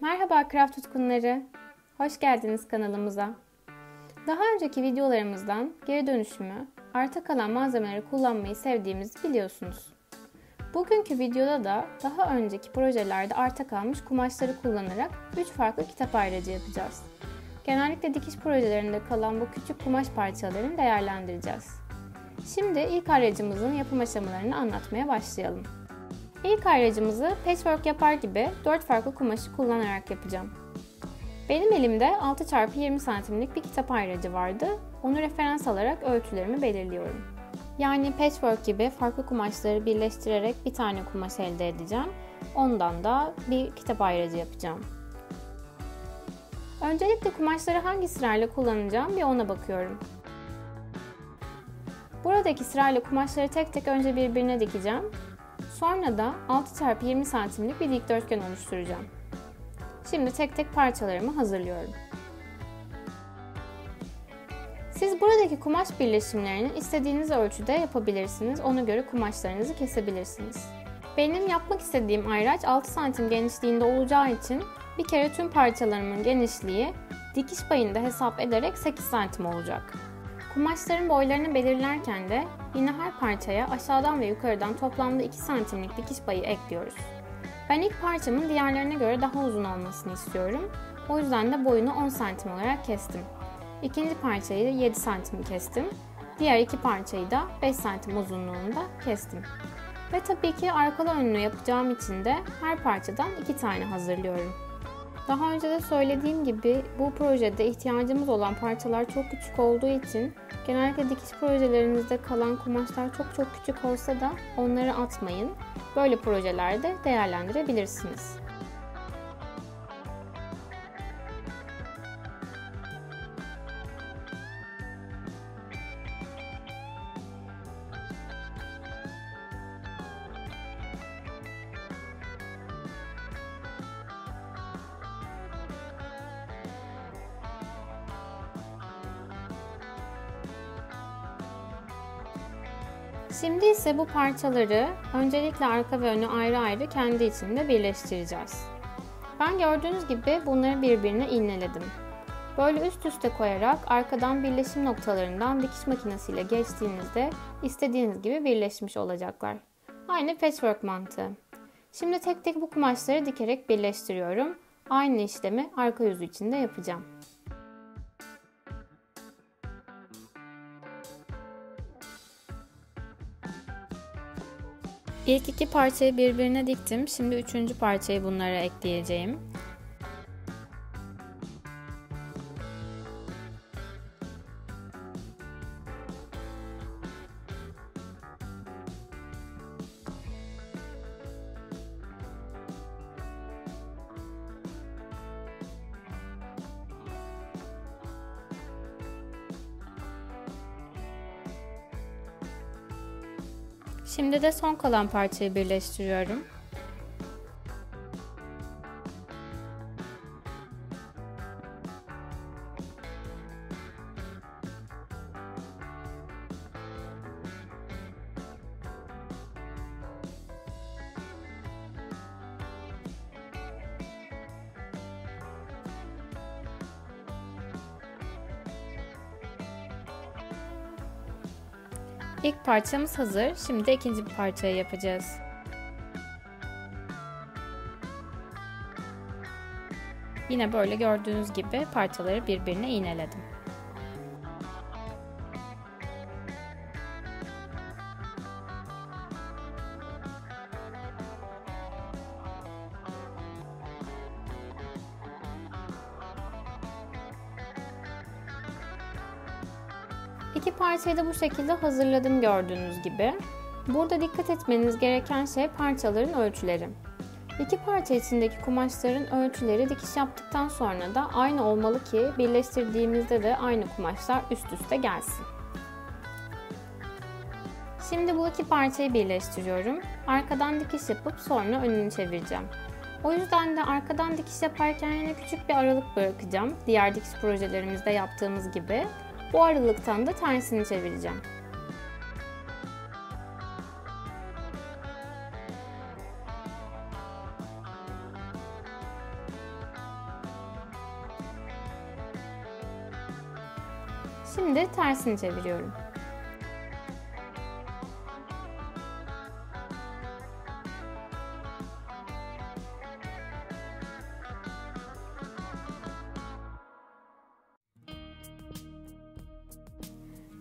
Merhaba craft tutkunları, hoş geldiniz kanalımıza. Daha önceki videolarımızdan geri dönüşümü, arta kalan malzemeleri kullanmayı sevdiğimizi biliyorsunuz. Bugünkü videoda da daha önceki projelerde arta kalmış kumaşları kullanarak 3 farklı kitap ayracı yapacağız. Genellikle dikiş projelerinde kalan bu küçük kumaş parçalarını değerlendireceğiz. Şimdi ilk ayracımızın yapım aşamalarını anlatmaya başlayalım. İlk ayracımızı patchwork yapar gibi 4 farklı kumaşı kullanarak yapacağım. Benim elimde 6x20 santimlik bir kitap ayracı vardı. Onu referans alarak ölçülerimi belirliyorum. Yani patchwork gibi farklı kumaşları birleştirerek bir tane kumaş elde edeceğim. Ondan da bir kitap ayracı yapacağım. Öncelikle kumaşları hangi sırayla kullanacağım bir ona bakıyorum. Buradaki sırayla kumaşları tek tek önce birbirine dikeceğim. Sonra da 6x20 santimlik bir dikdörtgen oluşturacağım. Şimdi tek tek parçalarımı hazırlıyorum. Siz buradaki kumaş birleşimlerini istediğiniz ölçüde yapabilirsiniz. Ona göre kumaşlarınızı kesebilirsiniz. Benim yapmak istediğim ayraç 6 santim genişliğinde olacağı için bir kere tüm parçalarımın genişliği dikiş payını da hesap ederek 8 santim olacak. Kumaşların boylarını belirlerken de yine her parçaya aşağıdan ve yukarıdan toplamda 2 santimlik dikiş payı ekliyoruz. Ben ilk parçamın diğerlerine göre daha uzun olmasını istiyorum. O yüzden de boyunu 10 santim olarak kestim. İkinci parçayı 7 santim kestim. Diğer iki parçayı da 5 santim uzunluğunda kestim. Ve tabii ki arkalı önlü yapacağım için de her parçadan 2 tane hazırlıyorum. Daha önce de söylediğim gibi bu projede ihtiyacımız olan parçalar çok küçük olduğu için genellikle dikiş projelerinizde kalan kumaşlar çok küçük olsa da onları atmayın. Böyle projelerde değerlendirebilirsiniz. Şimdi ise bu parçaları öncelikle arka ve önü ayrı ayrı kendi içinde birleştireceğiz. Ben gördüğünüz gibi bunları birbirine iğneledim. Böyle üst üste koyarak arkadan birleşim noktalarından dikiş makinesiyle geçtiğinizde istediğiniz gibi birleşmiş olacaklar. Aynı patchwork mantığı. Şimdi tek tek bu kumaşları dikerek birleştiriyorum. Aynı işlemi arka yüzü için de yapacağım. İlk iki parçayı birbirine diktim. Şimdi üçüncü parçayı bunlara ekleyeceğim. Şimdi de son kalan parçayı birleştiriyorum. İlk parçamız hazır. Şimdi de ikinci parçayı yapacağız. Yine böyle gördüğünüz gibi parçaları birbirine iğneledim. İki parçayı da bu şekilde hazırladım gördüğünüz gibi. Burada dikkat etmeniz gereken şey parçaların ölçüleri. İki parça içindeki kumaşların ölçüleri dikiş yaptıktan sonra da aynı olmalı ki birleştirdiğimizde de aynı kumaşlar üst üste gelsin. Şimdi bu iki parçayı birleştiriyorum. Arkadan dikiş yapıp sonra önünü çevireceğim. O yüzden de arkadan dikiş yaparken yine küçük bir aralık bırakacağım. Diğer dikiş projelerimizde yaptığımız gibi. Bu aralıktan da tersini çevireceğim. Şimdi tersini çeviriyorum.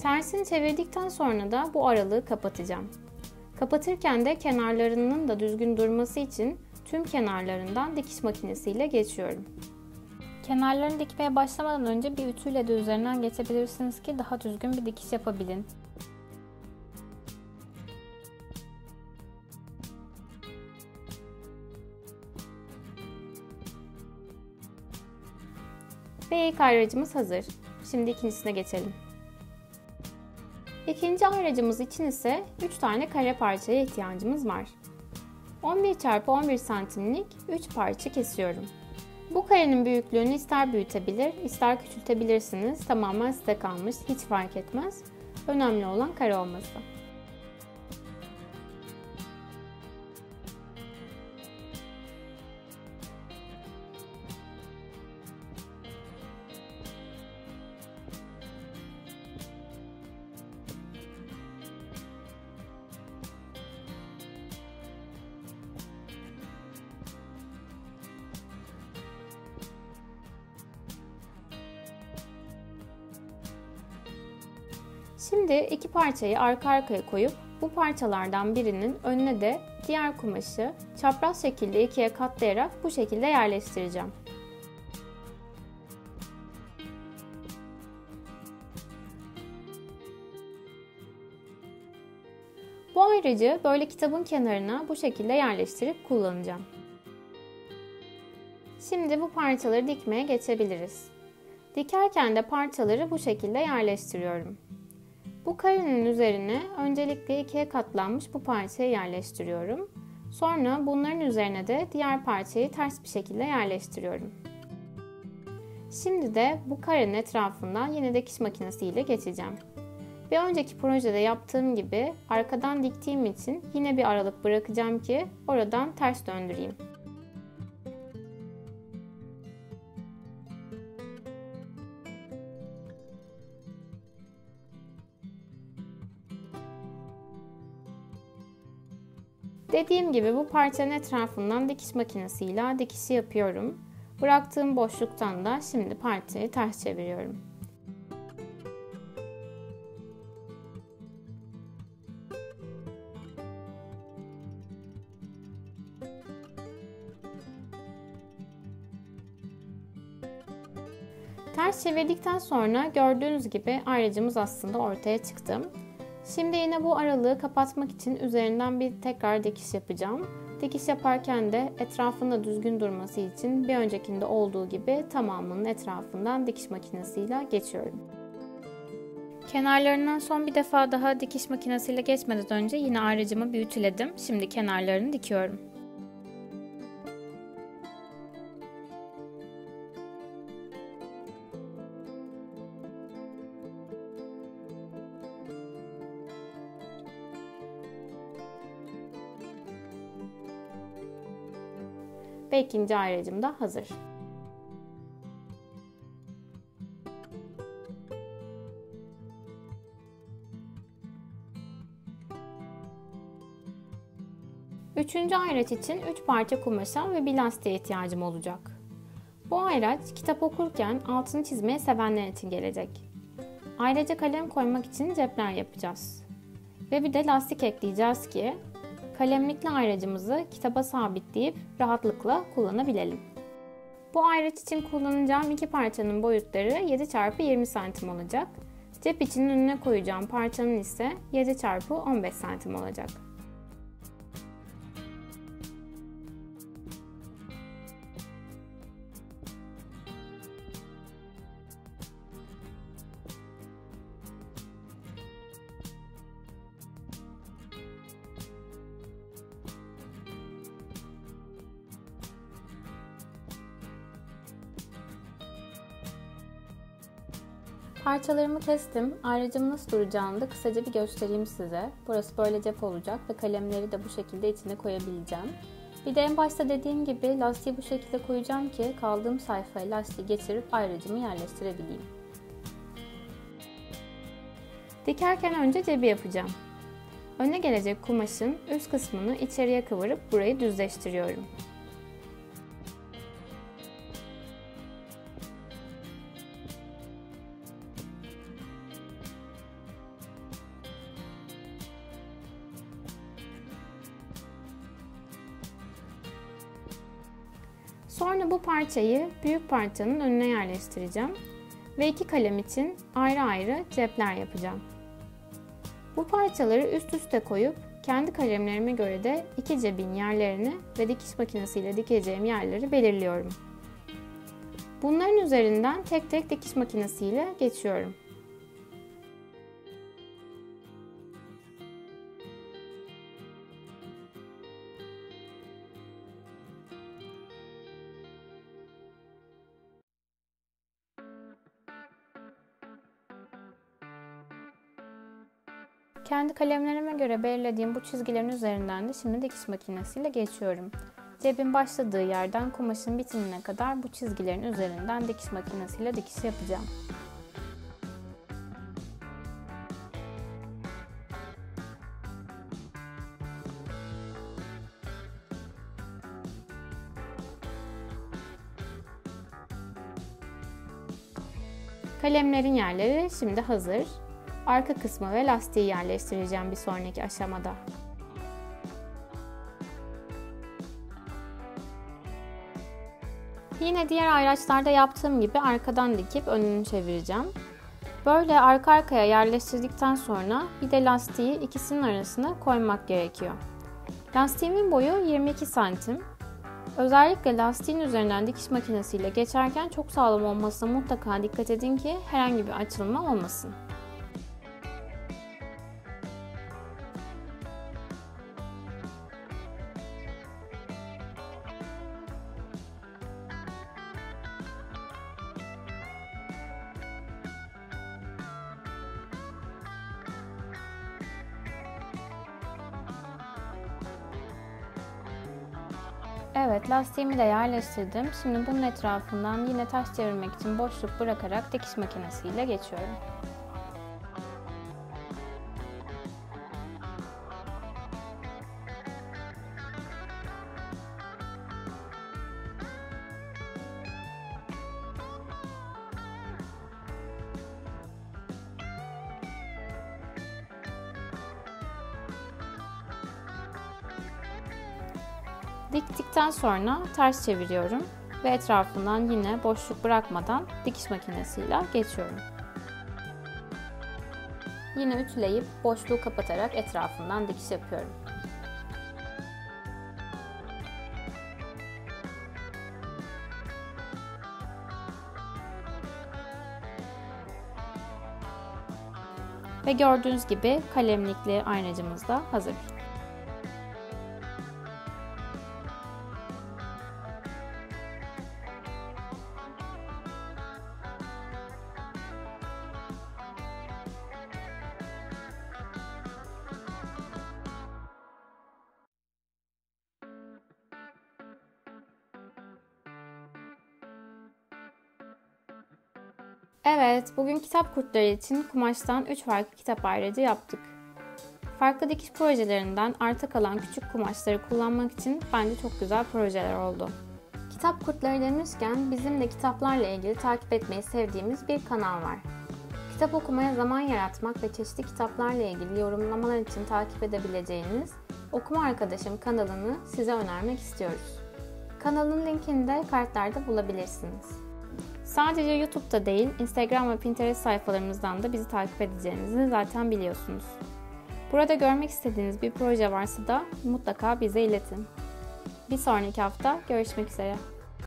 Tersini çevirdikten sonra da bu aralığı kapatacağım. Kapatırken de kenarlarının da düzgün durması için tüm kenarlarından dikiş makinesiyle geçiyorum. Kenarlarını dikmeye başlamadan önce bir ütüyle de üzerinden geçebilirsiniz ki daha düzgün bir dikiş yapabilin. Ve ilk ayracımız hazır. Şimdi ikincisine geçelim. İkinci ayracımız için ise 3 tane kare parçaya ihtiyacımız var. 11 x 11 santimlik 3 parça kesiyorum. Bu karenin büyüklüğünü ister büyütebilir, ister küçültebilirsiniz. Tamamen size kalmış, hiç fark etmez. Önemli olan kare olması. Şimdi iki parçayı arka arkaya koyup bu parçalardan birinin önüne de diğer kumaşı çapraz şekilde ikiye katlayarak bu şekilde yerleştireceğim. Bu ayracı böyle kitabın kenarına bu şekilde yerleştirip kullanacağım. Şimdi bu parçaları dikmeye geçebiliriz. Dikerken de parçaları bu şekilde yerleştiriyorum. Bu karenin üzerine öncelikle ikiye katlanmış bu parçayı yerleştiriyorum. Sonra bunların üzerine de diğer parçayı ters bir şekilde yerleştiriyorum. Şimdi de bu karenin etrafından yine dikiş makinesiyle geçeceğim. Bir önceki projede yaptığım gibi arkadan diktiğim için yine bir aralık bırakacağım ki oradan ters döndüreyim. Dediğim gibi bu parçanın etrafından dikiş makinesiyle dikişi yapıyorum. Bıraktığım boşluktan da şimdi parçayı ters çeviriyorum. Ters çevirdikten sonra gördüğünüz gibi ayracımız aslında ortaya çıktı. Şimdi yine bu aralığı kapatmak için üzerinden bir tekrar dikiş yapacağım. Dikiş yaparken de etrafında düzgün durması için bir öncekinde olduğu gibi tamamının etrafından dikiş makinesiyle geçiyorum. Kenarlarından son bir defa daha dikiş makinesiyle geçmeden önce yine ayracımı bir ütüledim. Şimdi kenarlarını dikiyorum. Ve ikinci ayracım da hazır. Üçüncü ayraç için 3 parça kumaşa ve bir lastiğe ihtiyacım olacak. Bu ayraç kitap okurken altını çizmeyi sevenler için gelecek. Ayraca kalem koymak için cepler yapacağız. Ve bir de lastik ekleyeceğiz ki kalemlikli ayracımızı kitaba sabitleyip rahatlıkla kullanabilelim. Bu ayraç için kullanacağım iki parçanın boyutları 7x20 cm olacak. Cep içinin önüne koyacağım parçanın ise 7x15 cm olacak. Parçalarımı kestim. Ayracımın nasıl duracağını da kısaca bir göstereyim size. Burası böyle cep olacak ve kalemleri de bu şekilde içine koyabileceğim. Bir de en başta dediğim gibi lastiği bu şekilde koyacağım ki kaldığım sayfaya lastiği geçirip ayracımı yerleştirebileyim. Dikerken önce cebi yapacağım. Öne gelecek kumaşın üst kısmını içeriye kıvırıp burayı düzleştiriyorum. Sonra bu parçayı büyük parçanın önüne yerleştireceğim ve iki kalem için ayrı ayrı cepler yapacağım. Bu parçaları üst üste koyup kendi kalemlerime göre de iki cebin yerlerini ve dikiş makinesiyle dikeceğim yerleri belirliyorum. Bunların üzerinden tek tek dikiş makinesiyle geçiyorum. Kendi kalemlerime göre belirlediğim bu çizgilerin üzerinden de şimdi dikiş makinesiyle geçiyorum. Cebin başladığı yerden kumaşın bitimine kadar bu çizgilerin üzerinden dikiş makinesiyle dikiş yapacağım. Kalemlerin yerleri şimdi hazır. Arka kısmı ve lastiği yerleştireceğim bir sonraki aşamada. Yine diğer ayraçlarda yaptığım gibi arkadan dikip önünü çevireceğim. Böyle arka arkaya yerleştirdikten sonra bir de lastiği ikisinin arasına koymak gerekiyor. Lastiğimin boyu 22 santim. Özellikle lastiğin üzerinden dikiş makinesiyle geçerken çok sağlam olmasına mutlaka dikkat edin ki herhangi bir açılma olmasın. Evet, lastiğimi de yerleştirdim. Şimdi bunun etrafından yine ters çevirmek için boşluk bırakarak dikiş makinesiyle geçiyorum. Diktikten sonra ters çeviriyorum ve etrafından yine boşluk bırakmadan dikiş makinesiyle geçiyorum. Yine ütüleyip boşluğu kapatarak etrafından dikiş yapıyorum. Ve gördüğünüz gibi kalemlikli aynacımız da hazır. Evet, bugün kitap kurtları için kumaştan 3 farklı kitap ayracı yaptık. Farklı dikiş projelerinden arta kalan küçük kumaşları kullanmak için bence çok güzel projeler oldu. Kitap kurtları demişken bizim de kitaplarla ilgili takip etmeyi sevdiğimiz bir kanal var. Kitap okumaya zaman yaratmak ve çeşitli kitaplarla ilgili yorumlamalar için takip edebileceğiniz Okuma Arkadaşım kanalını size önermek istiyoruz. Kanalın linkini de kartlarda bulabilirsiniz. Sadece YouTube'da değil, Instagram ve Pinterest sayfalarımızdan da bizi takip edeceğinizi zaten biliyorsunuz. Burada görmek istediğiniz bir proje varsa da mutlaka bize iletin. Bir sonraki hafta görüşmek üzere.